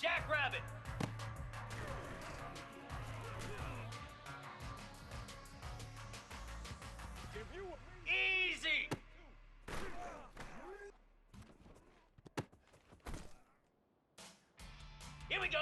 Jackrabbit! Easy! Here we go!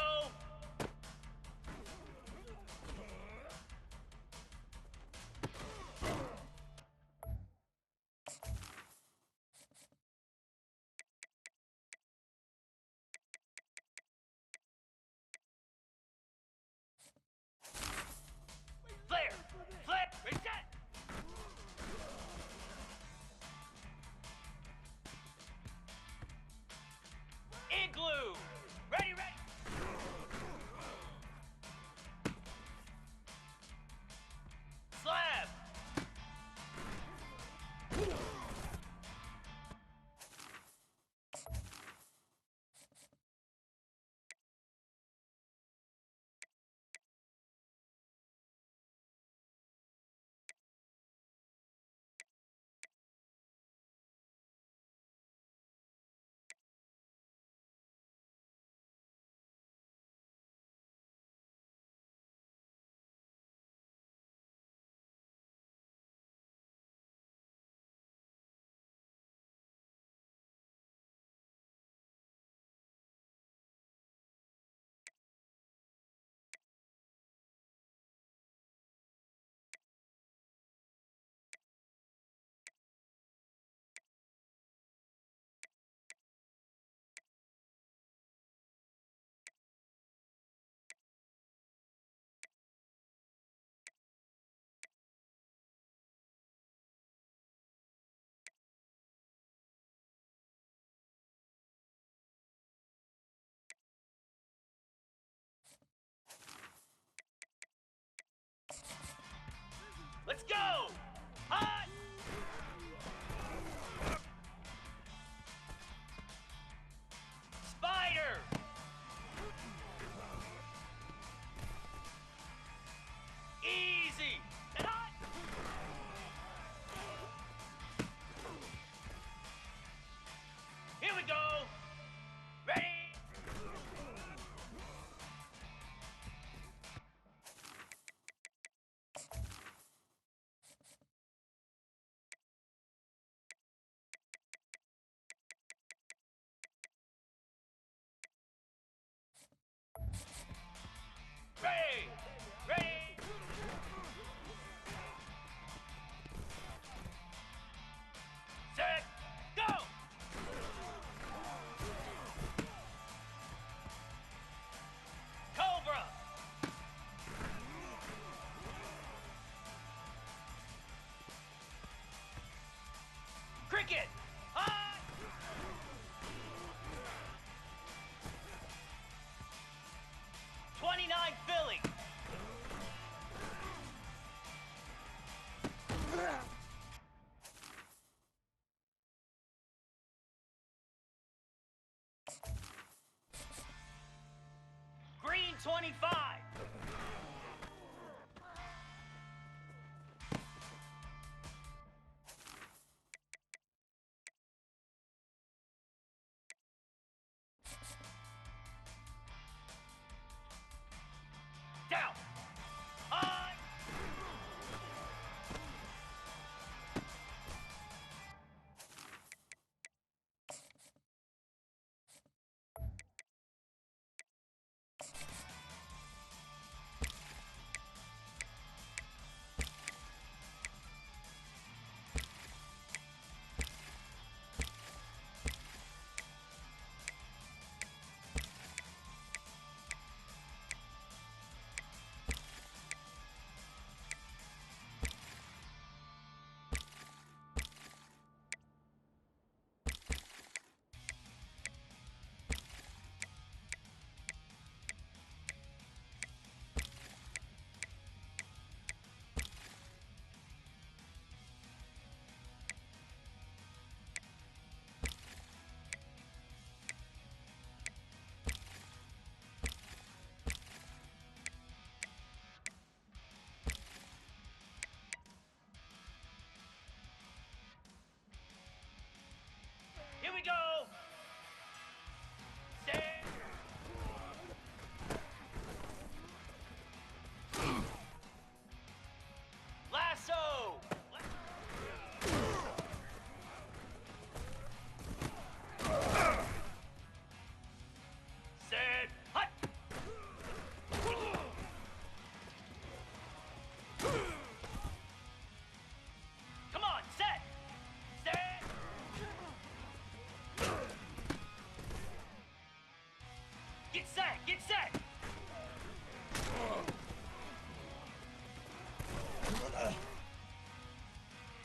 set! Get set!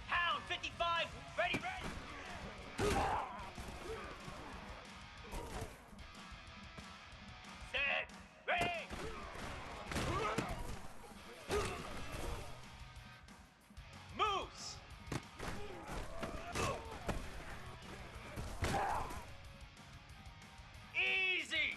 Hound 55, ready, ready! Set, ready! Moose! Easy!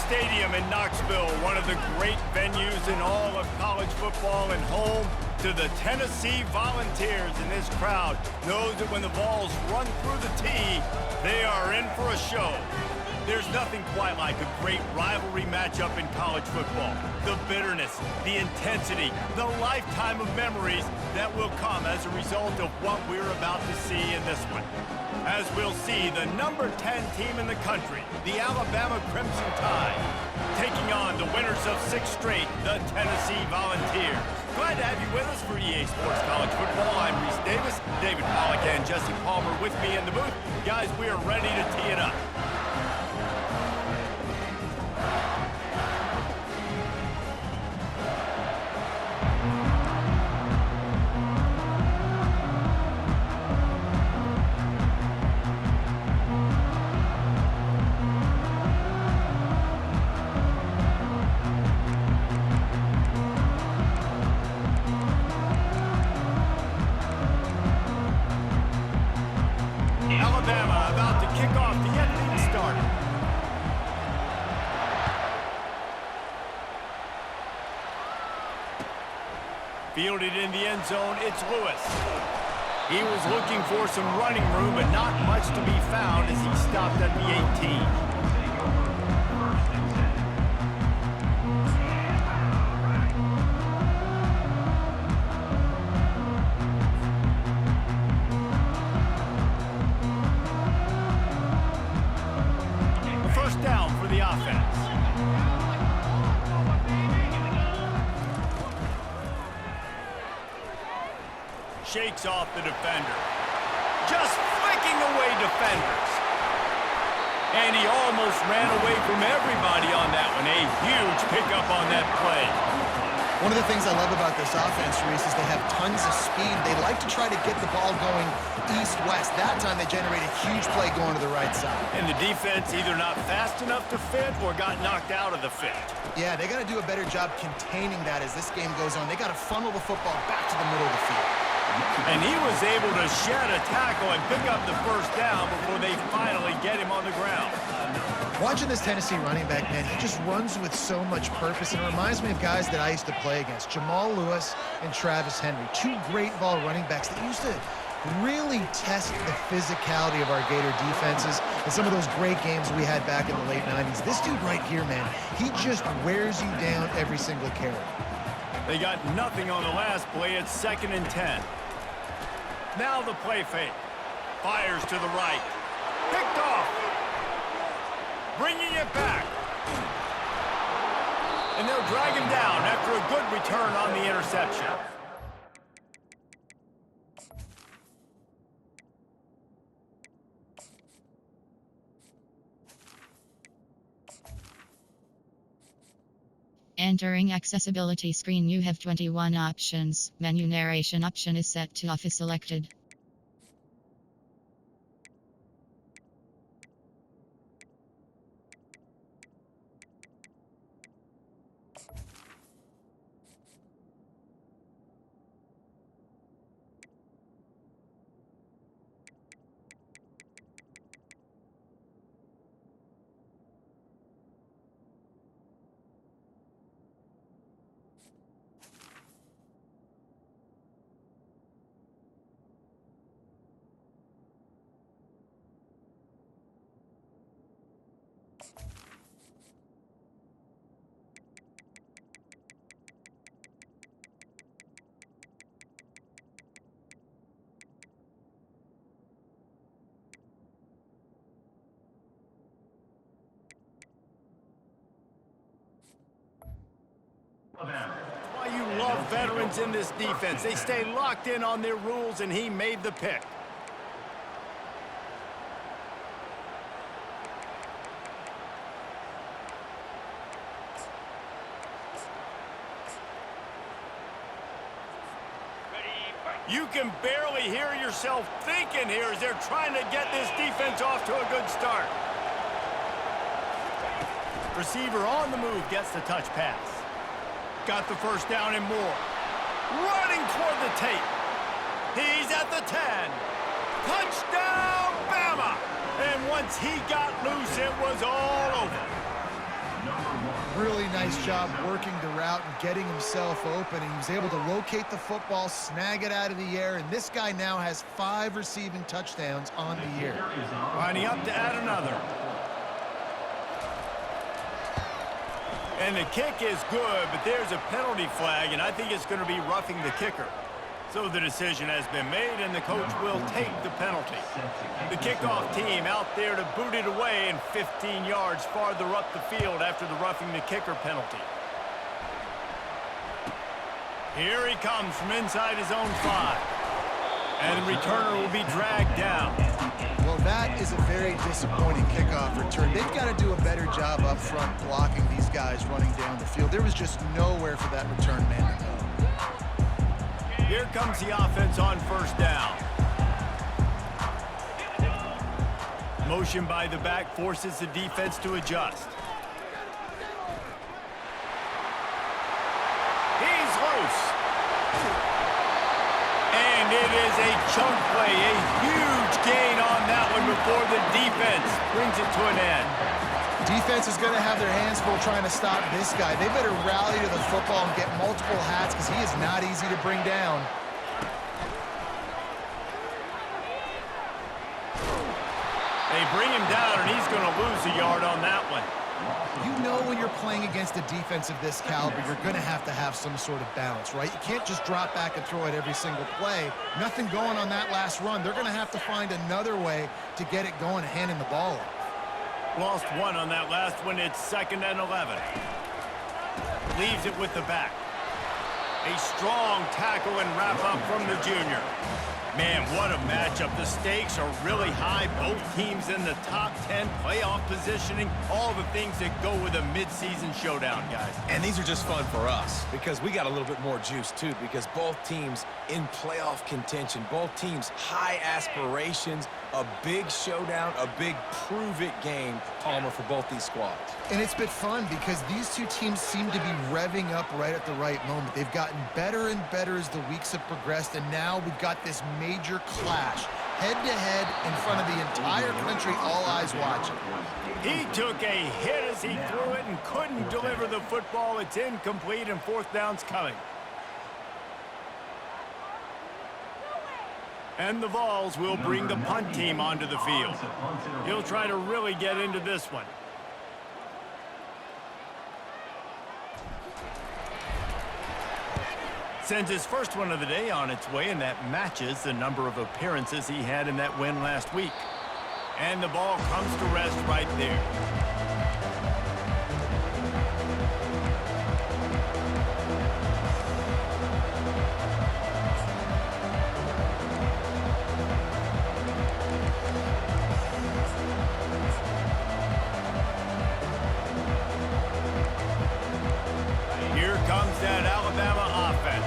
Stadium in Knoxville, one of the great venues in all of college football and home to the Tennessee Volunteers. And this crowd knows that when the Vols run through the tee, they are in for a show. There's nothing quite like a great rivalry matchup in college football. The bitterness, the intensity, the lifetime of memories that will come as a result of what we're about to see in this one. As we'll see, the number 10 team in the country, the Alabama Crimson Tide, taking on the winners of 6 straight, the Tennessee Volunteers. Glad to have you with us for EA Sports College Football. I'm Reese Davis, David Pollack and Jesse Palmer with me in the booth. Guys, we are ready to tee it up. Alabama about to kick off to get things started. Fielded in the end zone, it's Lewis. He was looking for some running room, but not much to be found as he stopped at the 18. Shakes off the defender. Just flicking away defenders. And he almost ran away from everybody on that one. A huge pickup on that play. One of the things I love about this offense, Reese, is they have tons of speed. They like to try to get the ball going east-west. That time they generate a huge play going to the right side. And the defense either not fast enough to fit or got knocked out of the fit. Yeah, they got to do a better job containing that as this game goes on. They got to funnel the football back to the middle of the field. And he was able to shed a tackle and pick up the first down before they finally get him on the ground. Watching this Tennessee running back, man, he just runs with so much purpose, and it reminds me of guys that I used to play against, Jamal Lewis and Travis Henry, two great ball running backs that used to really test the physicality of our Gator defenses in some of those great games we had back in the late 90s. This dude right here, man, he just wears you down every single carry. They got nothing on the last play. It's 2nd and 10. Now the play fake. Fires to the right. Picked off. Bringing it back. And they'll drag him down after a good return on the interception. Entering accessibility screen, you have 21 options. Menu narration option is set to off is selected. Why you love veterans in this defense. They stay locked in on their rules, and he made the pick. You can barely hear yourself thinking here as they're trying to get this defense off to a good start. Receiver on the move gets the touch pass. Got the first down and more. Running toward the tape. He's at the 10. Touchdown, Bama! And once he got loose, it was all over. Really nice job working the route and getting himself open. He was able to locate the football, snag it out of the air, and this guy now has 5 receiving touchdowns on the year. Lining up to add another. And the kick is good, but there's a penalty flag, and I think it's going to be roughing the kicker. So the decision has been made, and the coach will take the penalty. The kickoff team out there to boot it away and 15 yards farther up the field after the roughing the kicker penalty. Here he comes from inside his own 5. And the returner will be dragged down. Well, that is a very disappointing kickoff return. They've got to do a better job up front blocking these guys running down the field. There was just nowhere for that return man to go. Here comes the offense on first down. Motion by the back forces the defense to adjust. He's loose. And it is a chunk play, a huge gain on that one before the defense brings it to an end. Defense is going to have their hands full trying to stop this guy. They better rally to the football and get multiple hats because he is not easy to bring down. They bring him down, and he's going to lose a yard on that one. You know when you're playing against a defense of this caliber, you're going to have some sort of balance, right? You can't just drop back and throw it every single play. Nothing going on that last run. They're going to have to find another way to get it going and handing the ball off. Lost 1 on that last one. It's 2nd and 11. Leaves it with the back. A strong tackle and wrap up from the junior. Man, what a matchup. The stakes are really high. Both teams in the top 10, playoff positioning, all the things that go with a midseason showdown, guys. And these are just fun for us because we got a little bit more juice, too, because both teams in playoff contention, both teams high aspirations, a big showdown, a big prove-it game, Palmer, for both these squads. And it's been fun because these two teams seem to be revving up right at the right moment. They've gotten better and better as the weeks have progressed, and now we've got this major clash, head-to-head in front of the entire country, all eyes watching. He took a hit as he threw it and couldn't deliver the football. It's incomplete, and fourth down's coming. And the Vols will bring the punt team onto the field. He'll try to really get into this one. Sends his first one of the day on its way, and that matches the number of appearances he had in that win last week. And the ball comes to rest right there. Here comes that Alabama offense.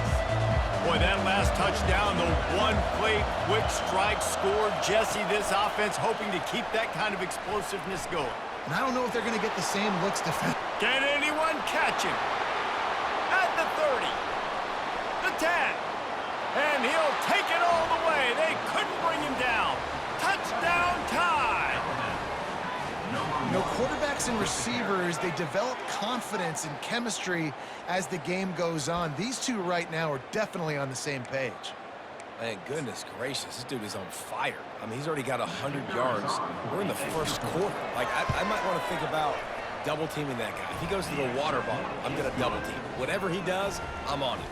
Boy, that last touchdown, the one-play quick strike scored. Jesse, this offense hoping to keep that kind of explosiveness going. And I don't know if they're going to get the same looks defensively. Can anyone catch him? At the 30, the 10, and he'll take it all the way. They couldn't bring him down. Touchdown tie. You know, quarterbacks and receivers, they develop confidence and chemistry as the game goes on. These two right now are definitely on the same page. Man, goodness gracious, this dude is on fire. I mean, he's already got 100 yards. We're in the first quarter. Like, I might want to think about double-teaming that guy. If he goes to the water bottle, I'm going to double-team. Whatever he does, I'm on it.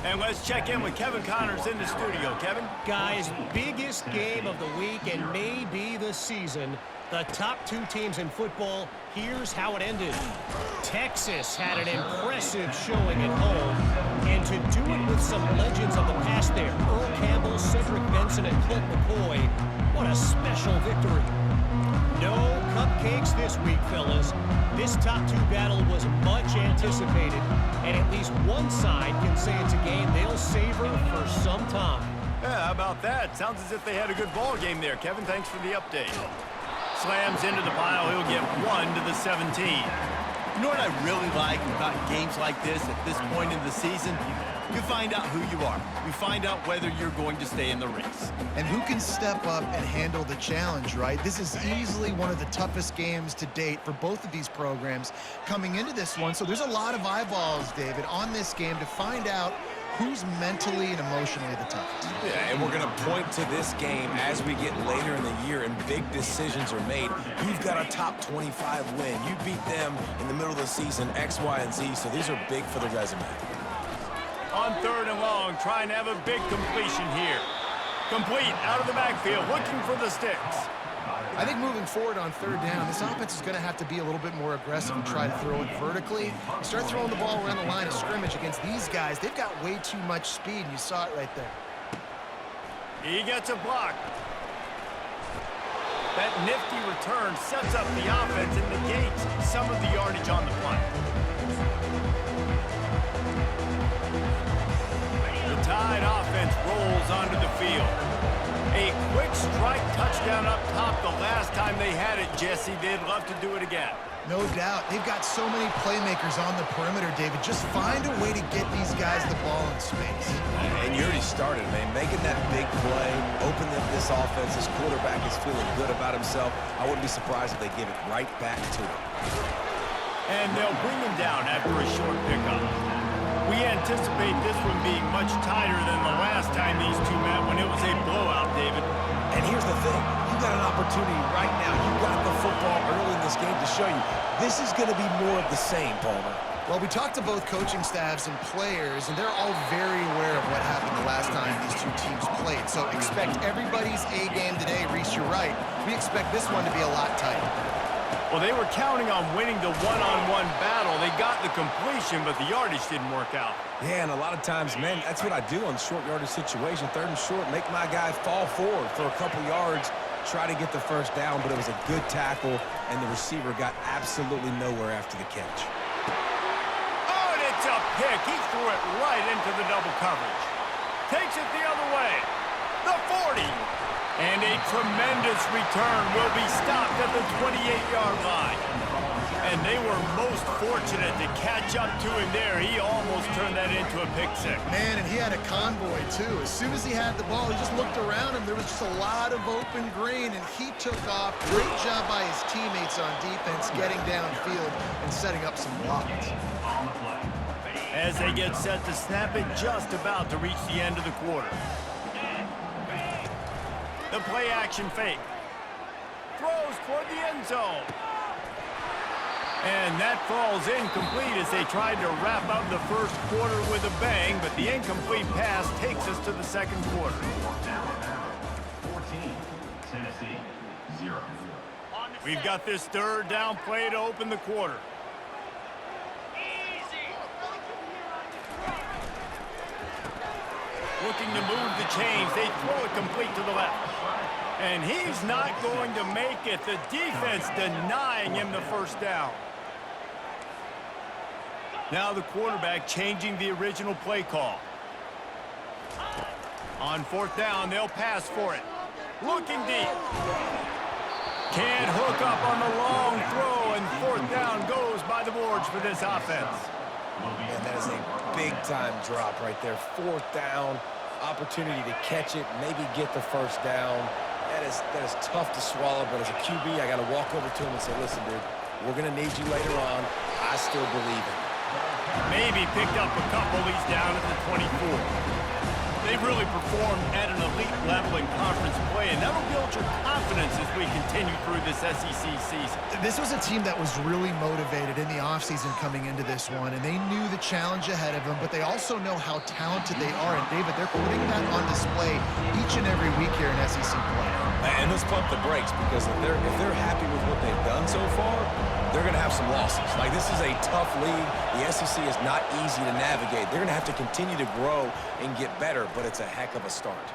And let's check in with Kevin Connors in the studio. Kevin? Guys, biggest game of the week and maybe the season. The top two teams in football, here's how it ended. Texas had an impressive showing at home, and to do it with some legends of the past there, Earl Campbell, Cedric Benson, and Colt McCoy, what a special victory. No cupcakes this week, fellas. This top two battle was much anticipated, and at least one side can say it's a game they'll savor for some time. Yeah, how about that? Sounds as if they had a good ball game there, Kevin. Thanks for the update. Slams into the pile. He'll get 1 to the 17. You know what I really like about games like this at this point in the season? You find out who you are. You find out whether you're going to stay in the race. And who can step up and handle the challenge, right? This is easily one of the toughest games to date for both of these programs coming into this one. So there's a lot of eyeballs, David, on this game to find out who's mentally and emotionally the toughest. Yeah, and we're going to point to this game as we get later in the year and big decisions are made. You've got a top 25 win. You beat them in the middle of the season, X, Y, and Z, so these are big for the resume. On 3rd and long, trying to have a big completion here. Complete, out of the backfield, looking for the sticks. I think moving forward on 3rd down, this offense is going to have to be a little bit more aggressive and try to throw it vertically. You start throwing the ball around the line of scrimmage against these guys, they've got way too much speed, and you saw it right there. He gets a block. That nifty return sets up the offense and negates some of the yardage on the punt. The Tide offense rolls onto the field. A quick strike touchdown up top the last time they had it, Jesse. They'd love to do it again. No doubt. They've got so many playmakers on the perimeter, David. Just find a way to get these guys the ball in space. And you already started, man. Making that big play, opening up this offense. This quarterback is feeling good about himself. I wouldn't be surprised if they give it right back to him. And they'll bring him down after a short pickup. We anticipate this one being much tighter than the last time these two met when it was a blowout, David. And here's the thing. You got an opportunity right now. You got the football early in this game to show you this is going to be more of the same, Palmer. Well, we talked to both coaching staffs and players, and they're all very aware of what happened the last time these two teams played. So expect everybody's A game today. Reese, you're right. We expect this one to be a lot tighter. Well, they were counting on winning the one-on-one battle. They got the completion, but the yardage didn't work out. Yeah, and a lot of times, man, that's what I do on short yardage situation. 3rd and short, make my guy fall forward for a couple yards, try to get the first down, but it was a good tackle, and the receiver got absolutely nowhere after the catch. Oh, and it's a pick. He threw it right into the double coverage. Takes it the other way. The 40. And a tremendous return will be stopped at the 28-yard line. And they were most fortunate to catch up to him there. He almost turned that into a pick six. Man, and he had a convoy, too. As soon as he had the ball, he just looked around him. There was just a lot of open green, and he took off. Great job by his teammates on defense, getting downfield and setting up some blocks. As they get set to snap it, just about to reach the end of the quarter. The play-action fake. Throws toward the end zone. And that falls incomplete as they tried to wrap up the first quarter with a bang, but the incomplete pass takes us to the second quarter. 14, Tennessee, 0. We've got this 3rd down play to open the quarter. Looking to move the chains. They throw it complete to the left. And he's not going to make it. The defense denying him the first down. Now the quarterback changing the original play call. On 4th down, they'll pass for it. Looking deep. Can't hook up on the long throw, and 4th down goes by the boards for this offense. And that is a big-time drop right there. 4th down, opportunity to catch it, maybe get the first down. That is tough to swallow, but as a QB, I got to walk over to him and say, listen, dude, we're going to need you later on. I still believe in you. Maybe picked up a couple. He's down at the 24. They've really performed at an elite level in conference play, and that'll build your confidence as we continue through this SEC season. This was a team that was really motivated in the offseason coming into this one, and they knew the challenge ahead of them, but they also know how talented they are. And, David, they're putting that on display each and every week here in SEC play. And let's pump the brakes, because if they're happy with what they've done so far, they're going to have some losses. Like, this is a tough league. The SEC is not easy to navigate. They're going to have to continue to grow and get better, but it's a heck of a start.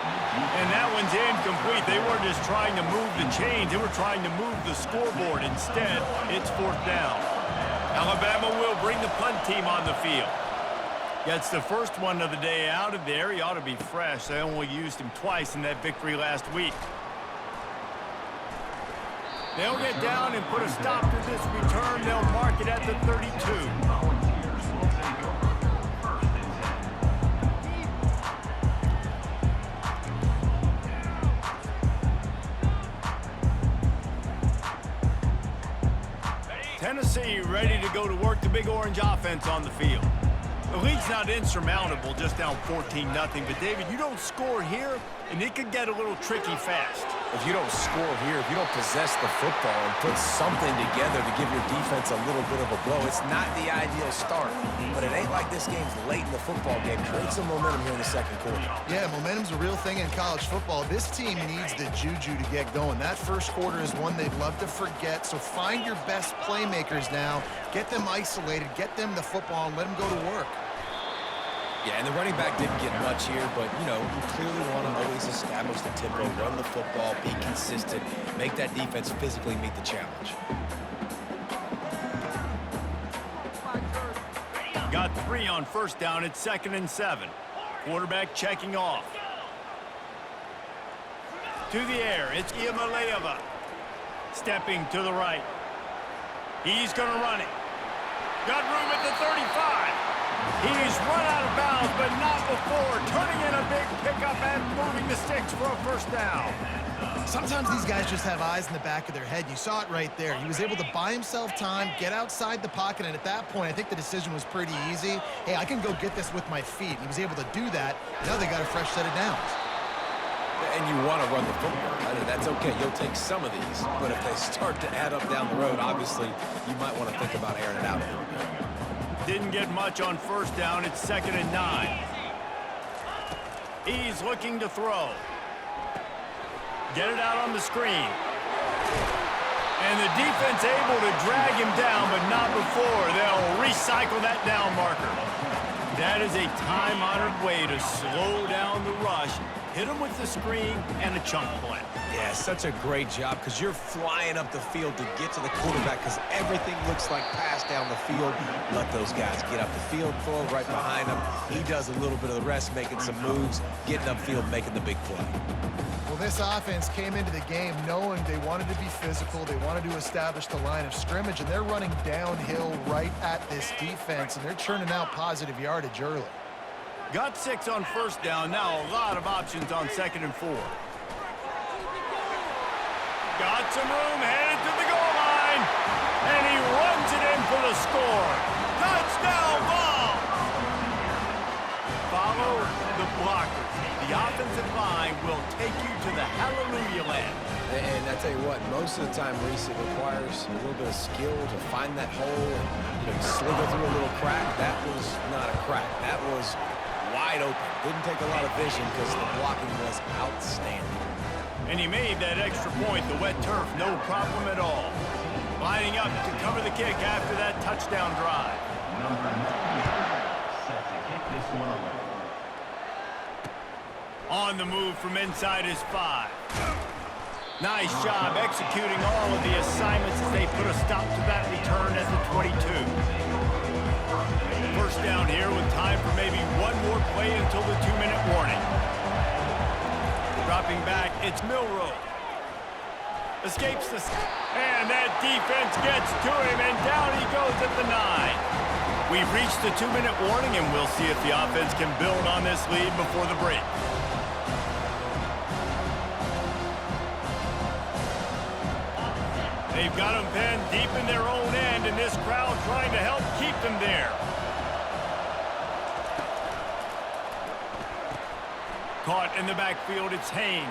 And that one's incomplete. They weren't just trying to move the chains. They were trying to move the scoreboard. Instead, it's 4th down. Alabama will bring the punt team on the field. Gets the first one of the day out of there. He ought to be fresh. They only used him twice in that victory last week. They'll get down and put a stop to this return. They'll mark it at the 32. Tennessee ready to go to work the Big Orange offense on the field. The lead's not insurmountable, just down 14-0. But, David, you don't score here, and it could get a little tricky fast. If you don't score here, if you don't possess the football and put something together to give your defense a little bit of a blow, it's not the ideal start. But it ain't like this game's late in the football game. Create some momentum here in the second quarter. Yeah, momentum's a real thing in college football. This team needs the juju to get going. That first quarter is one they'd love to forget. So find your best playmakers now. Get them isolated. Get them the football and let them go to work. Yeah, and the running back didn't get much here, but, you know, you clearly want to always establish the tempo, run the football, be consistent, make that defense physically meet the challenge. Got 3 on 1st down. It's 2nd and 7. Quarterback checking off. To the air, it's Iamaleava. Stepping to the right. He's going to run it. Got room at the 35. He's run out of bounds, but not before. Turning in a big pickup and moving the sticks for a 1st down. Sometimes these guys just have eyes in the back of their head. You saw it right there. He was able to buy himself time, get outside the pocket, and at that point, I think the decision was pretty easy. Hey, I can go get this with my feet. He was able to do that. Now they got a fresh set of downs. And you want to run the football. I mean, that's okay. You'll take some of these. But if they start to add up down the road, obviously, you might want to think about airing it out a little bit. Didn't get much on 1st down. It's 2nd and 9. He's looking to throw. Get it out on the screen. And the defense able to drag him down, but not before they'll recycle that down marker. That is a time-honored way to slow down the rush, hit him with the screen, and a chunk play. Yeah, such a great job because you're flying up the field to get to the quarterback because everything looks like pass down the field. Let those guys get up the field, throw it right behind him. He does a little bit of the rest, making some moves, getting upfield, making the big play. Well, this offense came into the game knowing they wanted to be physical, they wanted to establish the line of scrimmage, and they're running downhill right at this defense, and they're churning out positive yardage early. Got 6 on first down, now a lot of options on 2nd and 4. Got some room, headed to the goal line, and he runs it in for the score. Touchdown, Vols! Follow the blockers. The offensive line will take you to the hallelujah land. And I tell you what, most of the time, Reese, it requires a little bit of skill to find that hole and slither through a little crack. That was not a crack. That was wide open. Didn't take a lot of vision because the blocking was outstanding. And he made that extra point, the wet turf, no problem at all. Lining up to cover the kick after that touchdown drive. Number 9, set to kick this one away. On the move from inside his 5. Nice job executing all of the assignments as they put a stop to that return at the 22. First down here with time for maybe one more play until the 2-minute warning. Dropping back, it's Milroe. Escapes the... And that defense gets to him, and down he goes at the 9. We've reached the 2-minute warning, and we'll see if the offense can build on this lead before the break. They've got them pinned deep in their own end, and this crowd trying to help keep them there. Caught in the backfield, it's Haynes.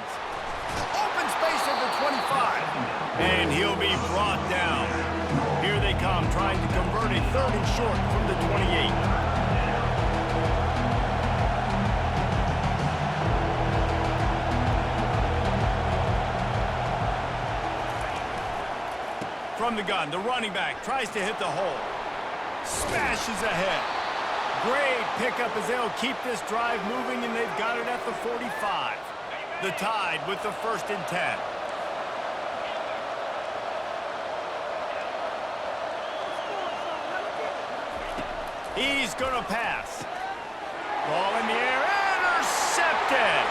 Open space over 25. And he'll be brought down. Here they come, trying to convert a 3rd and short from the 28. From the gun, the running back tries to hit the hole. Smashes ahead. Great pickup as they'll keep this drive moving, and they've got it at the 45. The Tide with the 1st and 10. He's going to pass. Ball in the air, intercepted.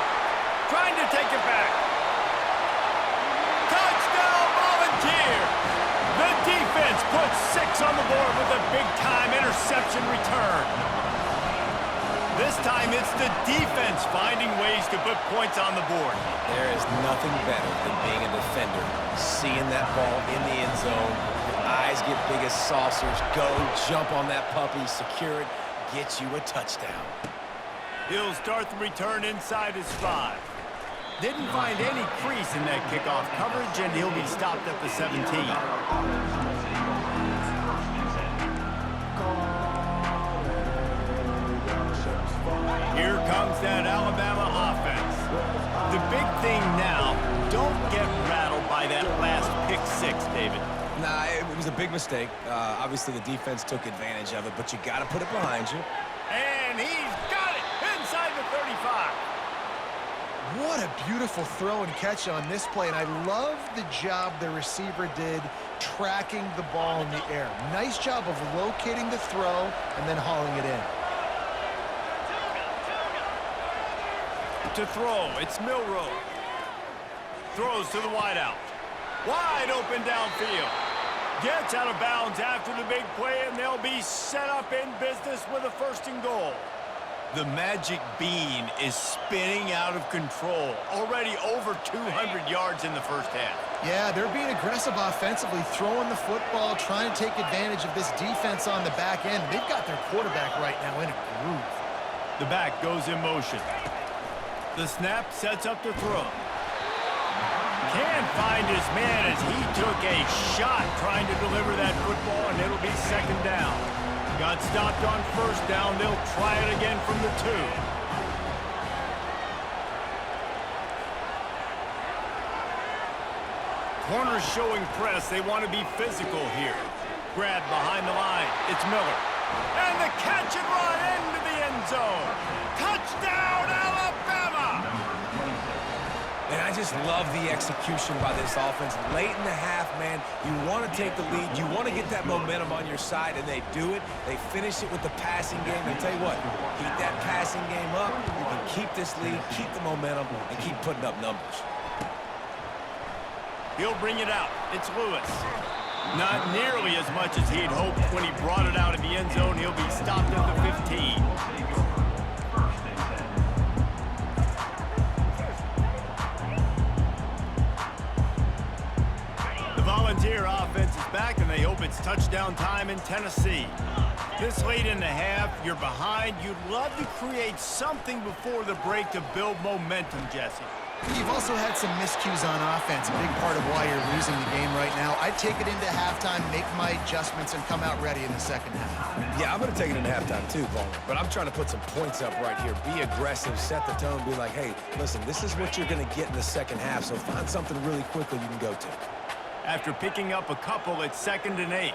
Trying to take it back. Touchdown, Volunteers! The defense puts 6 on the board with a big-time interception return. This time it's the defense finding ways to put points on the board. There is nothing better than being a defender, seeing that ball in the end zone. Your eyes get big as saucers. Go, jump on that puppy, secure it, get you a touchdown. He'll start the return inside his 5. Didn't find any crease in that kickoff coverage, and he'll be stopped at the 17. Here comes that Alabama offense. The big thing now, don't get rattled by that last pick 6, David. Nah, it was a big mistake. Obviously, the defense took advantage of it, but you got to put it behind you. And he's got it inside the 35. What a beautiful throw and catch on this play, and I love the job the receiver did tracking the ball in the air. Nice job of locating the throw and then hauling it in. To throw, it's Milroe. Throws to the wideout. Wide open downfield. Gets out of bounds after the big play, and they'll be set up in business with a 1st and goal. The magic bean is spinning out of control. Already over 200 yards in the first half. Yeah, they're being aggressive offensively, throwing the football, trying to take advantage of this defense on the back end. They've got their quarterback right now in a groove. The back goes in motion. The snap sets up the throw. Can't find his man as he took a shot trying to deliver that football, and it'll be 2nd down. Got stopped on 1st down. They'll try it again from the 2. Corners showing press. They want to be physical here. Grab behind the line. It's Miller. And the catch and run into the end zone. Touchdown, Alabama! And I just love the execution by this offense. Late in the half, man, you want to take the lead. You want to get that momentum on your side, and they do it. They finish it with the passing game. And tell you what, keep that passing game up. You can keep this lead, keep the momentum, and keep putting up numbers. He'll bring it out. It's Lewis. Not nearly as much as he'd hoped when he brought it out of the end zone. He'll be stopped at the 15. The Volunteer offense is back, and they hope it's touchdown time in Tennessee. This late in the half, you're behind. You'd love to create something before the break to build momentum, Jesse. You've also had some miscues on offense, a big part of why you're losing the game right now. I'd take it into halftime, make my adjustments, and come out ready in the second half. Yeah, I'm going to take it into halftime too, Paul. But I'm trying to put some points up right here. Be aggressive, set the tone, be like, hey, listen, this is what you're going to get in the second half, so find something really quickly you can go to. After picking up a couple, it's 2nd and 8.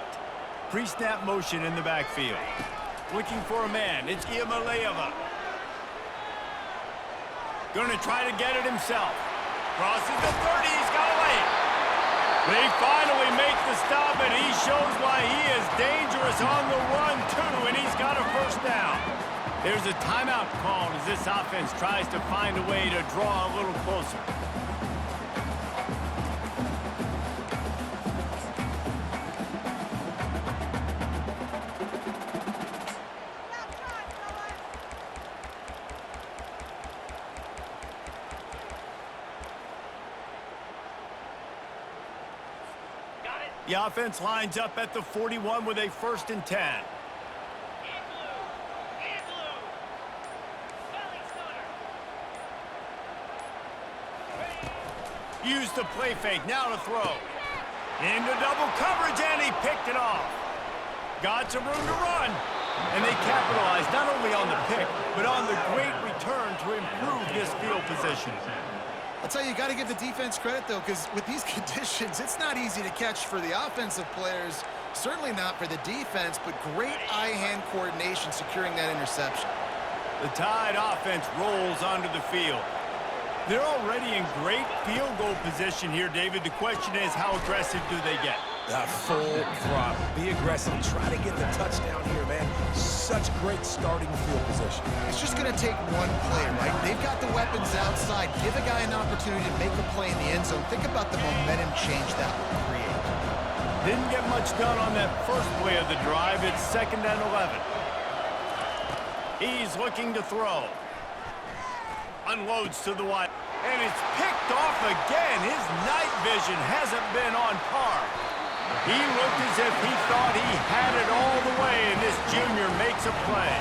Pre-snap motion in the backfield. Looking for a man. It's Iamaleava. Going to try to get it himself. Crosses the 30. He's got a lane. They finally make the stop, and he shows why he is dangerous on the run, too, and he's got a first down. There's a timeout called as this offense tries to find a way to draw a little closer. The offense lines up at the 41 with a 1st and 10. Use the play fake, now to throw. Into double coverage, and he picked it off. Got some room to run. And they capitalized not only on the pick, but on the great return to improve this field position. I'll tell you, you got to give the defense credit, though, because with these conditions, it's not easy to catch for the offensive players, certainly not for the defense, but great eye-hand coordination securing that interception. The Tide offense rolls onto the field. They're already in great field goal position here, David. The question is, how aggressive do they get? Full throttle. Be aggressive. Try to get the touchdown here, man. Such great starting field position. It's just going to take one play, right? They've got the weapons outside. Give a guy an opportunity to make a play in the end zone. Think about the momentum change that will create. Didn't get much done on that first play of the drive. It's 2nd and 11. He's looking to throw. Unloads to the wide. And it's picked off again. His night vision hasn't been on par. He looked as if he thought he had it all the way, and this junior makes a play.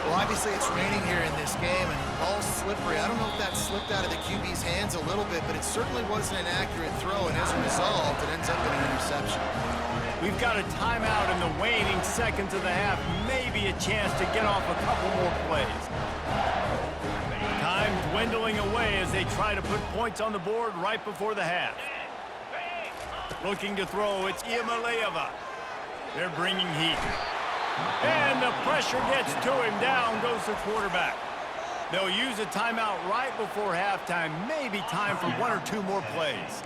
Well, obviously it's raining here in this game, and ball's slippery. I don't know if that slipped out of the QB's hands a little bit, but it certainly wasn't an accurate throw, and as a result, it ends up in an interception. We've got a timeout in the waning seconds of the half. Maybe a chance to get off a couple more plays. Time dwindling away as they try to put points on the board right before the half. Looking to throw, it's Iamaleava. They're bringing heat. And the pressure gets to him. Down goes the quarterback. They'll use a timeout right before halftime. Maybe time for 1 or 2 more plays.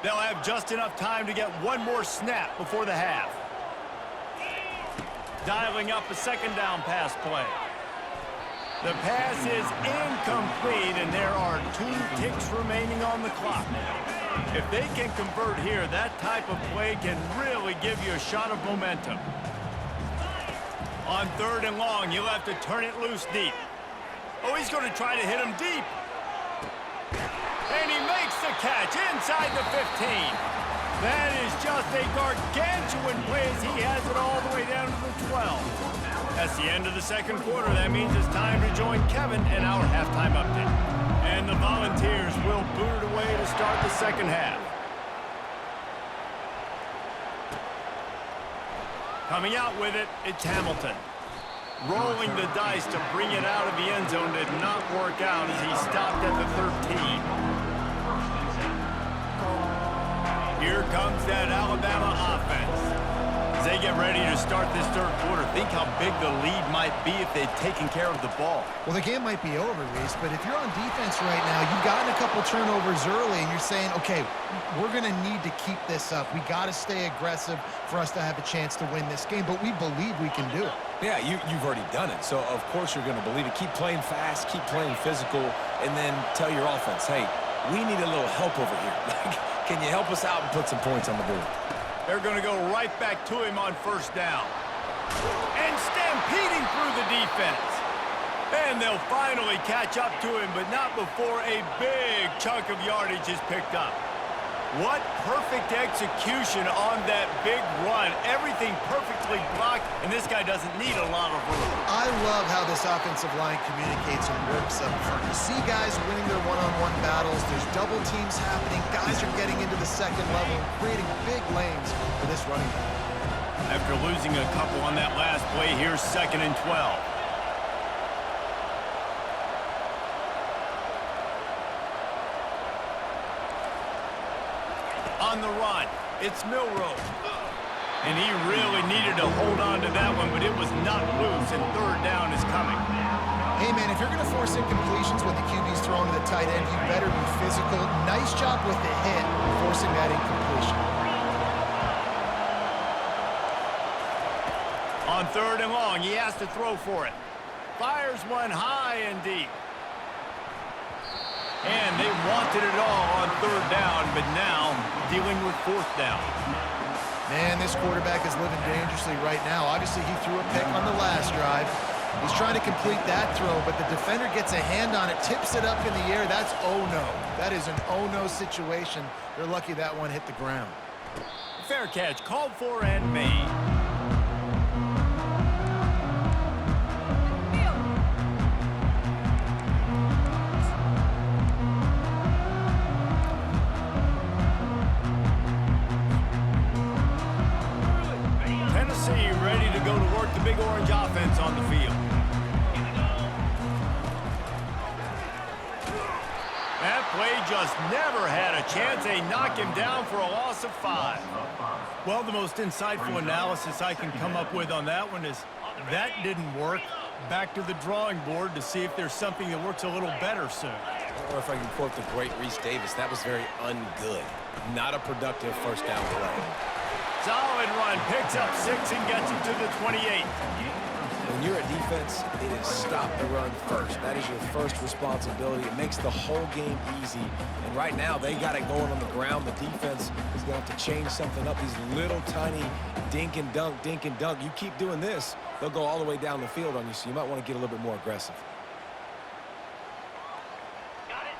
They'll have just enough time to get 1 more snap before the half. Dialing up a 2nd down pass play. The pass is incomplete, and there are 2 ticks remaining on the clock. If they can convert here, that type of play can really give you a shot of momentum. On 3rd and long, you'll have to turn it loose deep. Oh, he's going to try to hit him deep. And he makes the catch inside the 15. That is just a gargantuan play as he has it all the way down to the 12. That's the end of the 2nd quarter. That means it's time to join Kevin in our halftime update. And the Volunteers will boot it away to start the 2nd half. Coming out with it, it's Hamilton. Rolling the dice to bring it out of the end zone did not work out as he stopped at the 13. comes that Alabama offense as they get ready to start this third quarter. Think how big the lead might be if they'd taken care of the ball. Well, the game might be over, Reese, but if you're on defense right now, you've gotten a couple turnovers early, and you're saying, okay, we're going to need to keep this up. We got to stay aggressive for us to have a chance to win this game, but we believe we can do it. Yeah, you've already done it, so of course you're going to believe it. Keep playing fast, keep playing physical, and then tell your offense, hey, we need a little help over here. Can you help us out and put some points on the board? They're going to go right back to him on first down. And stampeding through the defense. And they'll finally catch up to him, but not before a big chunk of yardage is picked up. What perfect execution on that big run. Everything perfectly blocked, and this guy doesn't need a lot of room. I love how this offensive line communicates and works up front. You see guys winning their one-on-one battles. There's double teams happening. Guys are getting into the second level and creating big lanes for this running back. After losing a couple on that last play, here's 2nd and 12. On the run, it's Milroe. And he really needed to hold on to that one, but it was not loose, and third down is coming. Hey, man, if you're going to force incompletions when the QB's throwing to the tight end, you better be physical. Nice job with the hit, forcing that incompletion. On 3rd and long, he has to throw for it. Fires one high and deep. And they wanted it all on 3rd down, but now dealing with 4th down. Man, this quarterback is living dangerously right now. Obviously, he threw a pick on the last drive. He's trying to complete that throw, but the defender gets a hand on it, tips it up in the air. That's oh-no. That is an oh-no situation. They're lucky that one hit the ground. Fair catch, called for and made. Ready to go to work the big orange offense on the field. That play just never had a chance. They knock him down for a loss of 5. Well, the most insightful analysis I can come up with on that one is that didn't work. Back to the drawing board to see if there's something that works a little better soon. Or if I can quote the great Reese Davis, that was very ungood. Not a productive first down play. Solid run, picks up 6 and gets it to the 28. When you're a defense, it is stop the run first. That is your first responsibility. It makes the whole game easy. And right now, they got it going on the ground. The defense is going to have to change something up. These little tiny dink and dunk, dink and dunk. You keep doing this, they'll go all the way down the field on you, so you might want to get a little bit more aggressive.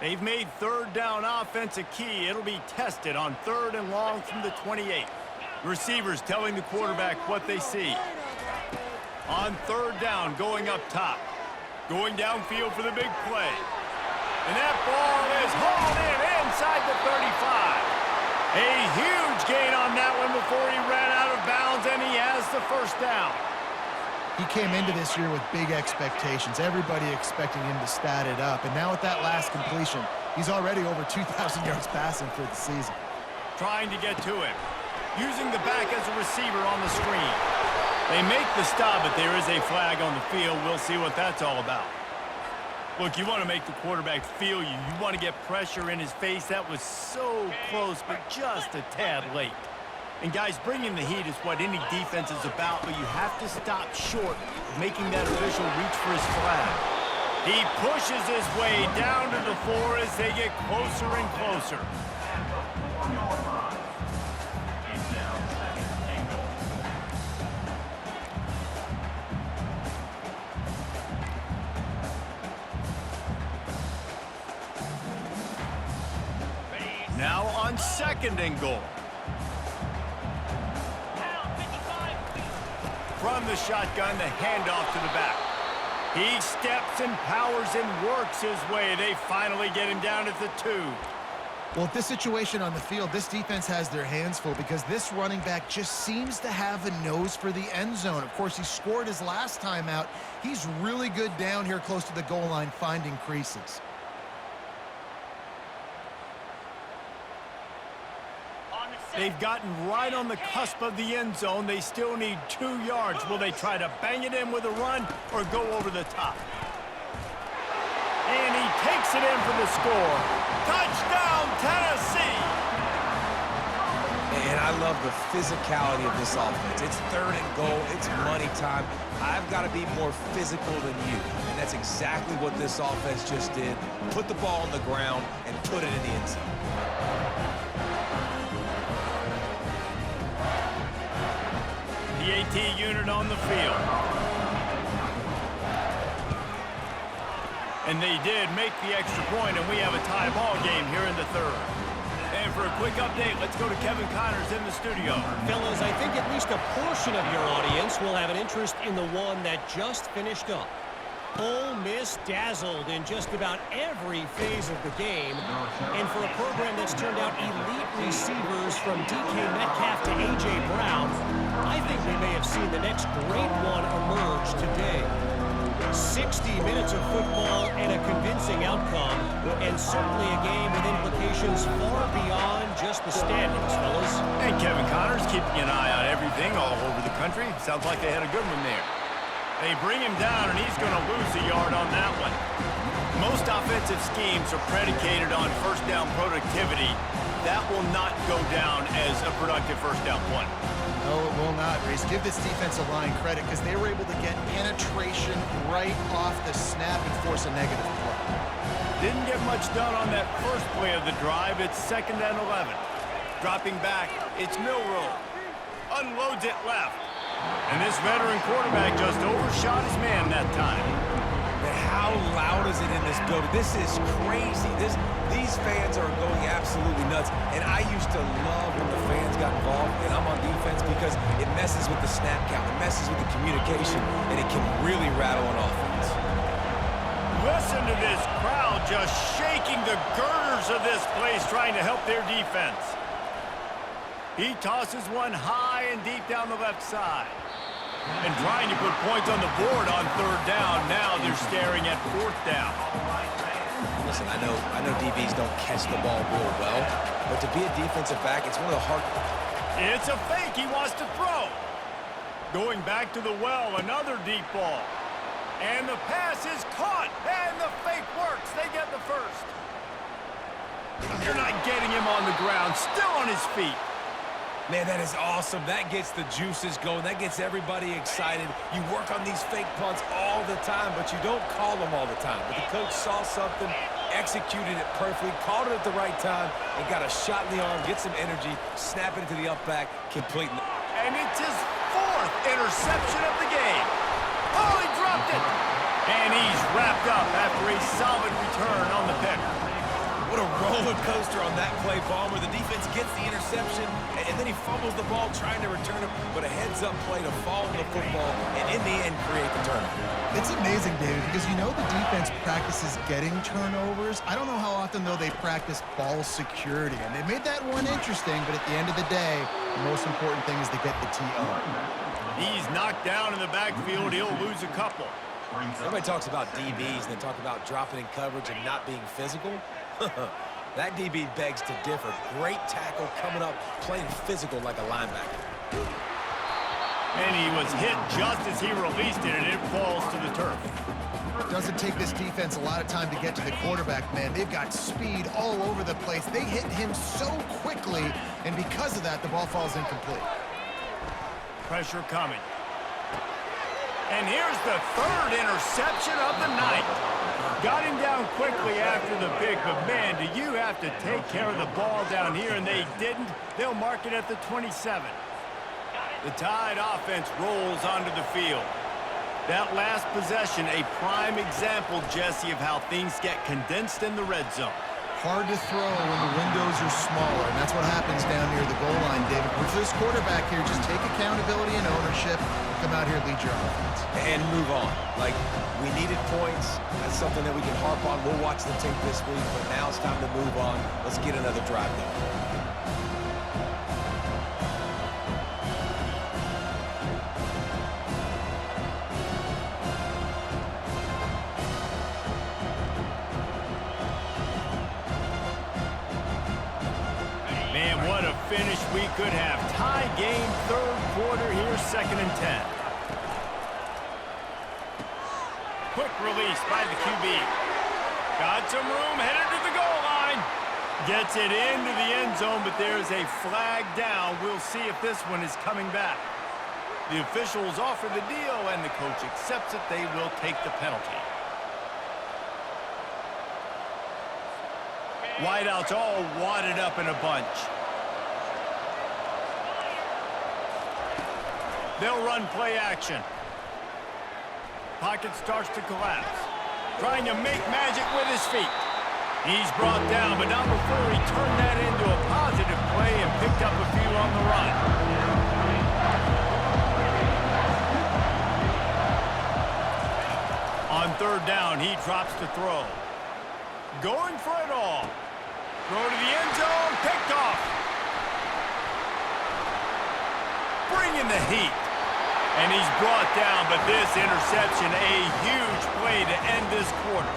They've made 3rd down offense a key. It'll be tested on 3rd and long from the 28. Receivers telling the quarterback what they see. On 3rd down, going up top. Going downfield for the big play. And that ball is hauled in inside the 35. A huge gain on that one before he ran out of bounds, and he has the first down. He came into this year with big expectations. Everybody expecting him to stat it up. And now with that last completion, he's already over 2,000 yards passing for the season. Trying to get to him. Using the back as a receiver on the screen. They make the stop, but there is a flag on the field. We'll see what that's all about. Look, you want to make the quarterback feel you. You want to get pressure in his face. That was so close, but just a tad late. And guys, bringing the heat is what any defense is about, but you have to stop short of making that official reach for his flag. He pushes his way down to the floor as they get closer and closer. Now on 2nd and goal. From the shotgun, the handoff to the back. He steps and powers and works his way. They finally get him down at the 2. Well, at this situation on the field, this defense has their hands full because this running back just seems to have a nose for the end zone. Of course, he scored his last time out. He's really good down here close to the goal line, finding creases. On the They've gotten right on the cusp of the end zone. They still need 2 yards. Will they try to bang it in with a run or go over the top? And he takes it in for the score. Touchdown, Tennessee! And I love the physicality of this offense. It's 3rd and goal. It's money time. I've got to be more physical than you. And that's exactly what this offense just did. Put the ball on the ground and put it in the end zone. The AT unit on the field. And they did make the extra point, and we have a tie ball game here in the 3rd. And for a quick update, let's go to Kevin Connors in the studio. Fellas, I think at least a portion of your audience will have an interest in the one that just finished up. Ole Miss dazzled in just about every phase of the game. And for a program that's turned out elite receivers from DK Metcalf to A.J. Brown, I think we may have seen the next great one emerge today. 60 minutes of football and a convincing outcome, and certainly a game with implications far beyond just the standings, fellas. And Kevin Connors keeping an eye on everything all over the country. Sounds like they had a good one there. They bring him down, and he's going to lose a yard on that one. Most offensive schemes are predicated on first down productivity. That will not go down as a productive first down play. No, it will not, Reese. Give this defensive line credit because they were able to get penetration right off the snap and force a negative play. Didn't get much done on that first play of the drive. It's 2nd and 11. Dropping back, it's Milroe. Unloads it left. And this veteran quarterback just overshot his man that time. Man, how loud is it in this building? This is crazy. These fans are going absolutely nuts. And I used to love when the fans got involved, and I'm on defense because it messes with the snap count, it messes with the communication, and it can really rattle an offense. Listen to this crowd just shaking the girders of this place trying to help their defense. He tosses one high and deep down the left side. And trying to put points on the board on 3rd down. Now they're staring at 4th down. Listen, I know DBs don't catch the ball real well, but to be a defensive back, it's one of the hard... It's a fake. He wants to throw. Going back to the well, another deep ball. And the pass is caught, and the fake works. They get the first. You're not getting him on the ground, still on his feet. Man, that is awesome. That gets the juices going. That gets everybody excited. You work on these fake punts all the time, but you don't call them all the time. But the coach saw something, executed it perfectly, called it at the right time, and got a shot in the arm, get some energy, snap it into the up back, complete. And it's his 4th interception of the game. Oh, he dropped it. And he's wrapped up after a solid return on the pick. What a roller coaster on that play, Ballmer. The defense gets the interception, and then he fumbles the ball trying to return it, but a heads-up play to fall on the football, and in the end, create the turnover. It's amazing, David, because you know the defense practices getting turnovers. I don't know how often, though, they practice ball security. And they made that one interesting, but at the end of the day, the most important thing is to get the TO. He's knocked down in the backfield. He'll lose a couple. Everybody talks about DBs, and they talk about dropping in coverage and not being physical. That DB begs to differ. Great tackle coming up, playing physical like a linebacker. And he was hit just as he released it, and it falls to the turf. Doesn't take this defense a lot of time to get to the quarterback, man. They've got speed all over the place. They hit him so quickly, and because of that, the ball falls incomplete. Pressure coming. And here's the 3rd interception of the night. Got him down quickly after the pick, but man, do you have to take care of the ball down here, and they didn't. They'll mark it at the 27. The Tide offense rolls onto the field. That last possession, a prime example, Jesse, of how things get condensed in the red zone. Hard to throw when the windows are smaller, and that's what happens down near the goal line, David. With this quarterback here, just take accountability and ownership and come out here and lead your offense. And move on. Like, we needed points. That's something that we can harp on. We'll watch the tape this week, but now it's time to move on. Let's get another drive going. finish, we could have tie game, third quarter here, 2nd and 10. Quick release by the QB. Got some room, headed to the goal line. Gets it into the end zone, but there's a flag down. We'll see if this one is coming back. The officials offer the deal, and the coach accepts it. They will take the penalty. Wideouts all wadded up in a bunch. They'll run play action. Pocket starts to collapse. Trying to make magic with his feet. He's brought down, but not before he turned that into a positive play and picked up a few on the run. On 3rd down, he drops to throw. Going for it all. Throw to the end zone, picked off. Bringing the heat. And he's brought down, but this interception, a huge play to end this quarter.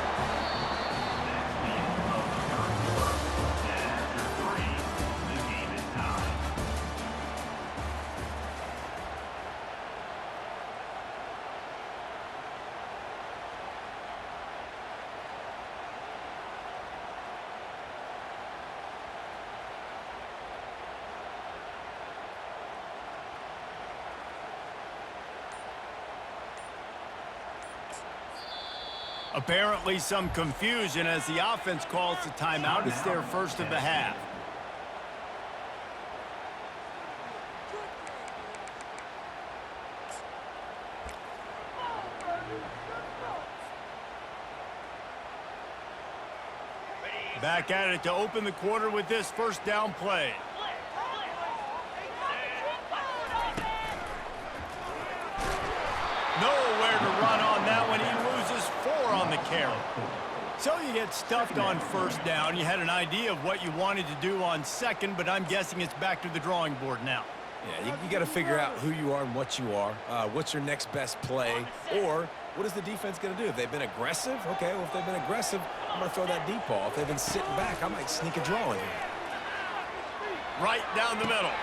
Apparently some confusion as the offense calls the timeout. It's their first of the half. Back at it to open the quarter with this first down play. Nowhere to run on that one. He loses 4 on the carry. So you get stuffed on first down. You had an idea of what you wanted to do on second, but I'm guessing it's back to the drawing board now. Yeah, you got to figure out who you are and what you are. What's your next best play? Or what is the defense going to do? If they've been aggressive, okay, well, if they've been aggressive, I'm going to throw that deep ball. If they've been sitting back, I might sneak a draw in here. Right down the middle.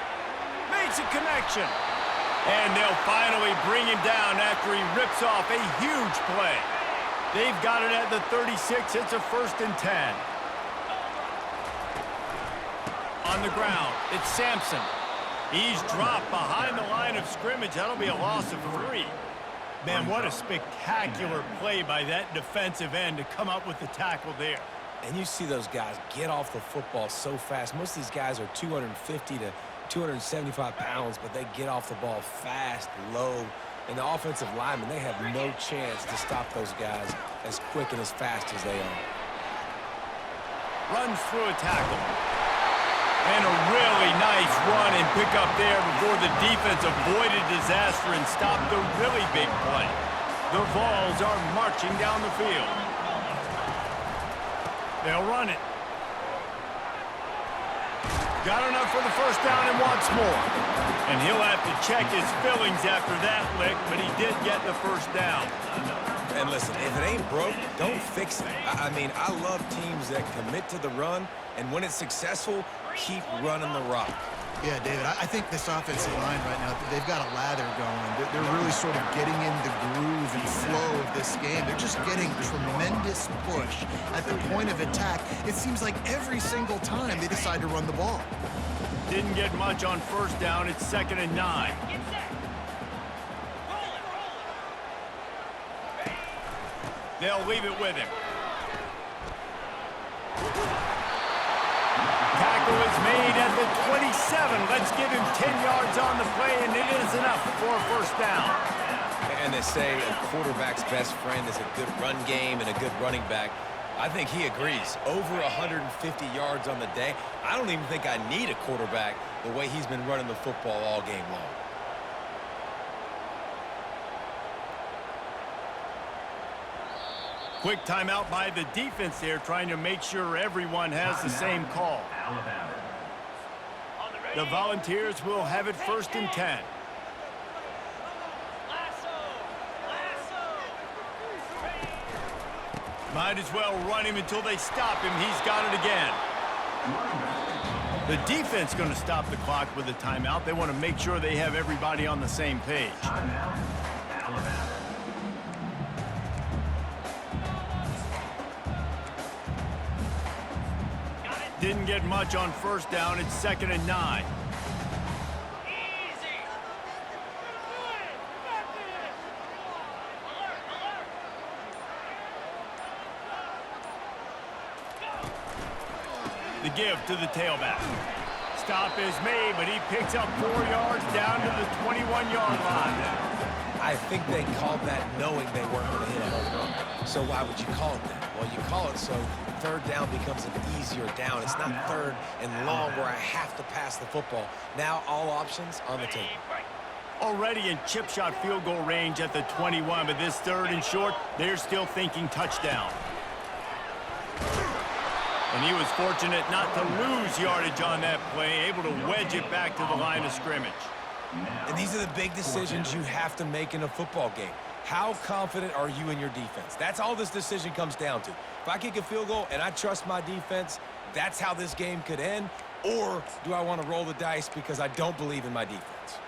Makes a connection. And they'll finally bring him down after he rips off a huge play. They've got it at the 36. It's a 1st and 10. On the ground, it's Sampson. He's dropped behind the line of scrimmage. That'll be a loss of 3. Man, what a spectacular play by that defensive end to come up with the tackle there. And you see those guys get off the football so fast. Most of these guys are 250 to 275 pounds, but they get off the ball fast, low. And the offensive linemen, they have no chance to stop those guys as quick and as fast as they are. Runs through a tackle. And a really nice run and pick up there before the defense avoided disaster and stopped the really big play. The Vols are marching down the field. They'll run it. Got enough for the first down and wants more. And he'll have to check his fillings after that lick, but he did get the first down. And listen, if it ain't broke, don't fix it. I mean, I love teams that commit to the run, and when it's successful, keep running the rock. Yeah, David, I think this offensive line right now, they've got a lather going. They're really sort of getting in the groove and flow of this game. They're just getting tremendous push at the point of attack. It seems like every single time they decide to run the ball. Didn't get much on first down. It's 2nd and 9. They'll leave it with him. Tackle is made at the 27. Let's give him 10 yards on the play, and it is enough for a first down. And they say a quarterback's best friend is a good run game and a good running back. I think he agrees. Over 150 yards on the day. I don't even think I need a quarterback the way he's been running the football all game long. Quick timeout by the defense there, trying to make sure everyone has the same call. The Volunteers will have it 1st and 10. Might as well run him until they stop him. He's got it again. The defense going to stop the clock with a timeout. They want to make sure they have everybody on the same page. Timeout, Alabama. Didn't get much on first down. It's 2nd and 9. Easy. The give to the tailback. Stop is made, but he picks up 4 yards down to the 21-yard line. I think they called that knowing they weren't going to hit a home run. So why would you call it that? Well, you call it so 3rd down becomes an easier down. It's not 3rd and long where I have to pass the football. Now all options on the table. Already in chip shot field goal range at the 21, but this 3rd and short, they're still thinking touchdown. And he was fortunate not to lose yardage on that play, able to wedge it back to the line of scrimmage. And these are the big decisions you have to make in a football game. How confident are you in your defense? That's all this decision comes down to. If I kick a field goal and I trust my defense, that's how this game could end. Or do I want to roll the dice because I don't believe in my defense?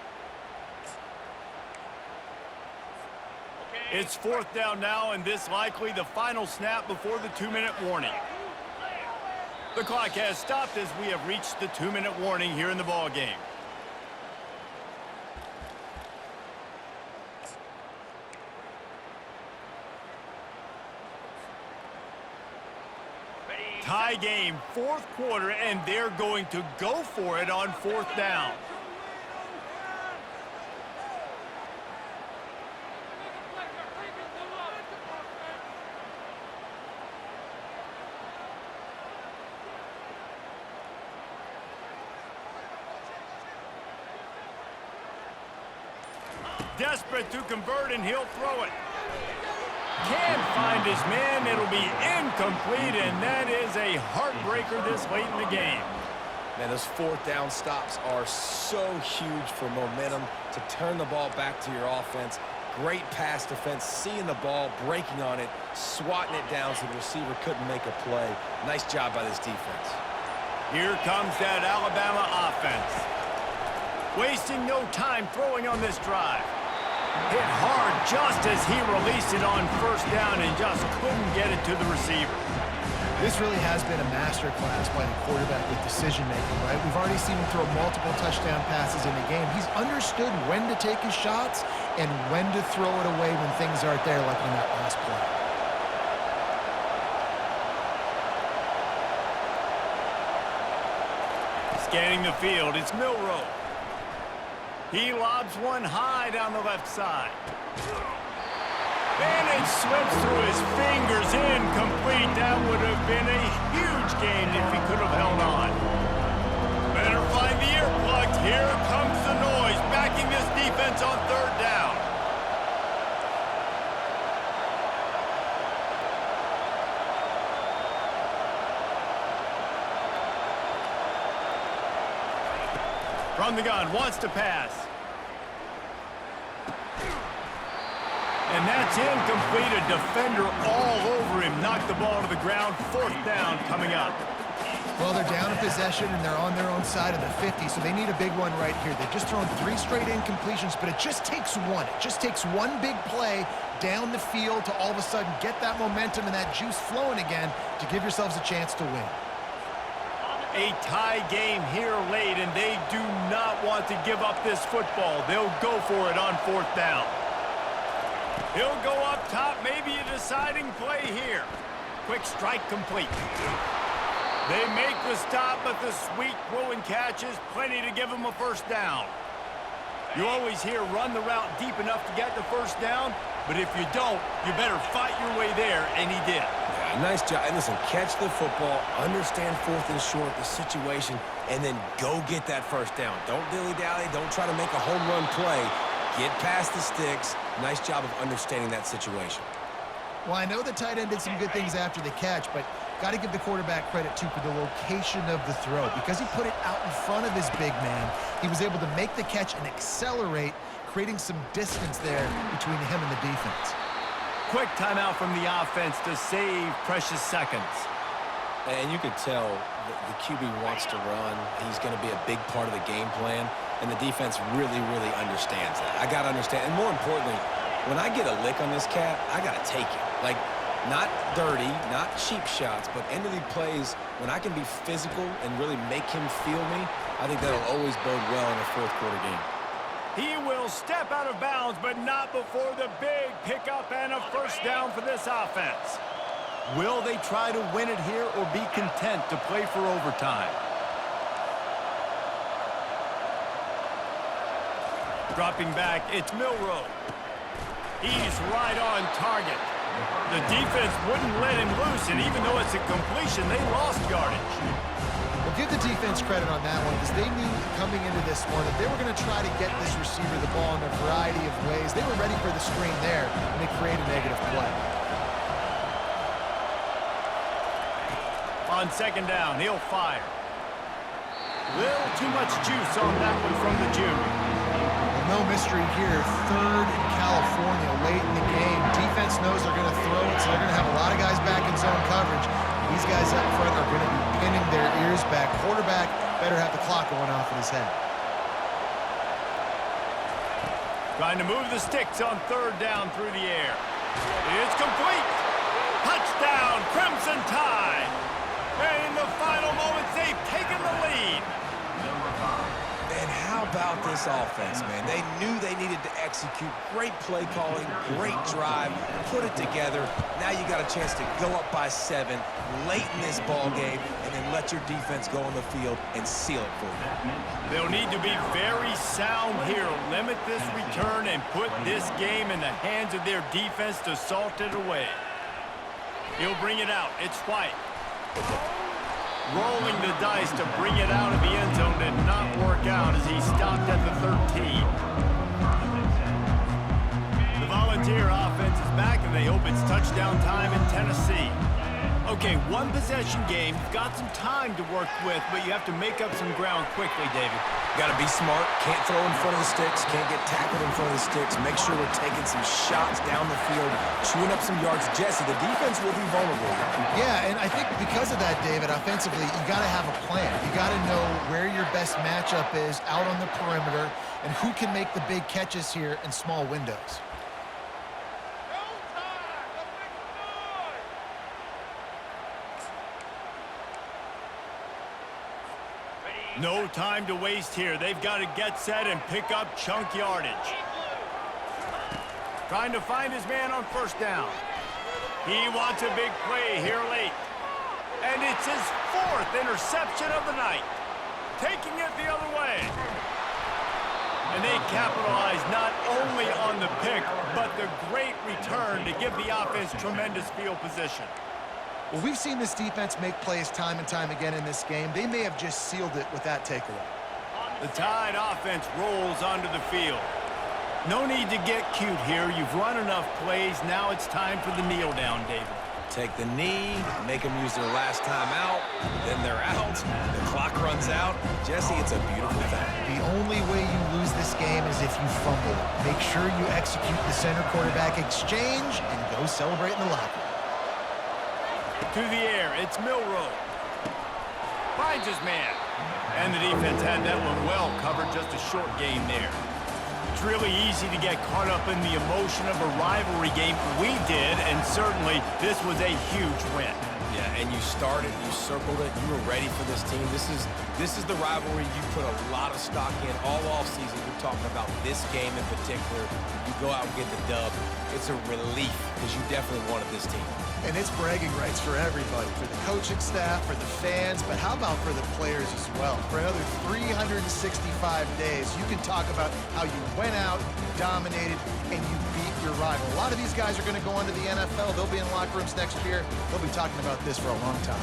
It's 4th down now, and this likely the final snap before the 2-minute warning. The clock has stopped as we have reached the 2-minute warning here in the ball game. Tie game, 4th quarter, and they're going to go for it on 4th down. Desperate to convert, and he'll throw it. Can't find his man. It'll be incomplete, and that is a heartbreaker this late in the game. Man, those 4th down stops are so huge for momentum to turn the ball back to your offense. Great pass defense, seeing the ball, breaking on it, swatting it down so the receiver couldn't make a play. Nice job by this defense. Here comes that Alabama offense. Wasting no time throwing on this drive. Hit hard just as he released it on 1st down and just couldn't get it to the receiver. This really has been a masterclass by the quarterback with decision-making, right? We've already seen him throw multiple touchdown passes in the game. He's understood when to take his shots and when to throw it away when things aren't there, like on that last play. Scanning the field, it's Milroe. He lobs one high down the left side. And it slips through his fingers, incomplete. That would have been a huge gain if he could have held on. Better find the earplugs. Here comes the noise, backing this defense on 3rd down. From the gun, wants to pass. And that's incomplete. A defender all over him. Knocked the ball to the ground. 4th down coming up. Well, they're down in possession, and they're on their own side of the 50, so they need a big one right here. They've just thrown 3 straight incompletions, but it just takes one. It just takes one big play down the field to all of a sudden get that momentum and that juice flowing again to give yourselves a chance to win. A tie game here late, and they do not want to give up this football. They'll go for it on 4th down. He'll go up top, maybe a deciding play here. Quick strike complete. They make the stop, but the sweet throw and catch is plenty to give him a 1st down. You always hear run the route deep enough to get the 1st down, but if you don't, you better fight your way there, and he did. Yeah, nice job. And listen, catch the football, understand 4th and short, the situation, and then go get that 1st down. Don't dilly-dally. Don't try to make a home run play. Get past the sticks. Nice job of understanding that situation. Well, I know the tight end did some good things after the catch, but got to give the quarterback credit, too, for the location of the throw. Because he put it out in front of his big man, he was able to make the catch and accelerate, creating some distance there between him and the defense. Quick timeout from the offense to save precious seconds. And you could tell the QB wants to run. He's going to be a big part of the game plan, and the defense really, really understands that. I got to understand, and more importantly, when I get a lick on this cat, I got to take it. Like, not dirty, not cheap shots, but end of the plays, when I can be physical and really make him feel me, I think that'll always bode well in a fourth quarter game. He will step out of bounds, but not before the big pickup and a first down for this offense. Will they try to win it here or be content to play for overtime? Dropping back, it's Milroe. He's right on target. The defense wouldn't let him loose, and even though it's a completion, they lost yardage. Well, give the defense credit on that one because they knew coming into this one that they were going to try to get this receiver the ball in a variety of ways. They were ready for the screen there, and they created a negative play. On second down, he'll fire. Little too much juice on that one from the junior. Well, no mystery here. Third in California late in the game. Defense knows they're going to throw it, so they're going to have a lot of guys back in zone coverage. These guys up front are going to be pinning their ears back. Quarterback better have the clock going off in his head. Trying to move the sticks on third down through the air. It's complete. Touchdown, Crimson Tide. And in the final moments, they've taken the lead. And how about this offense, man? They knew they needed to execute. Great play calling, great drive, put it together. Now you got a chance to go up by 7 late in this ball game and then let your defense go on the field and seal it for you. They'll need to be very sound here. Limit this return and put this game in the hands of their defense to salt it away. He'll bring it out. It's White. Rolling the dice to bring it out of the end zone did not work out as he stopped at the 13. The Volunteer offense is back, and they hope it's touchdown time in Tennessee. Okay, one possession game. You've got some time to work with, but you have to make up some ground quickly, David. Got to be smart. Can't throw in front of the sticks. Can't get tackled in front of the sticks. Make sure we're taking some shots down the field, chewing up some yards. Jesse, the defense will be vulnerable. Yeah, and I think because of that, David, offensively, you got to have a plan. You got to know where your best matchup is out on the perimeter and who can make the big catches here in small windows. No time to waste here. They've got to get set and pick up chunk yardage. Trying to find his man on first down. He wants a big play here late. And it's his 4th interception of the night. Taking it the other way. And they capitalize not only on the pick, but the great return to give the offense tremendous field position. Well, we've seen this defense make plays time and time again in this game. They may have just sealed it with that takeaway. The Tide offense rolls onto the field. No need to get cute here. You've run enough plays. Now it's time for the kneel down, David. Take the knee, make them use their last time out, then they're out. The clock runs out. Jesse, it's a beautiful thing. The only way you lose this game is if you fumble it. Make sure you execute the center quarterback exchange and go celebrate in the locker room. To the air, it's Milroe. Finds his man. And the defense had that one well covered, just a short game there. It's really easy to get caught up in the emotion of a rivalry game. We did, and certainly this was a huge win. Yeah, and you started, you circled it, you were ready for this team. This is the rivalry you put a lot of stock in all offseason. You're talking about this game in particular. You go out and get the dub. It's a relief because you definitely wanted this team. And it's bragging rights for everybody, for the coaching staff, for the fans, but how about for the players as well? For another 365 days, you can talk about how you went out, dominated, and you beat your rival. A lot of these guys are going to go on to the NFL. They'll be in locker rooms next year. They'll be talking about this for a long time.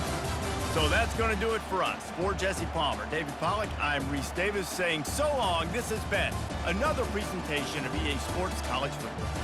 So that's going to do it for us. For Jesse Palmer, David Pollack, I'm Reese Davis saying so long. This has been another presentation of EA Sports College Football.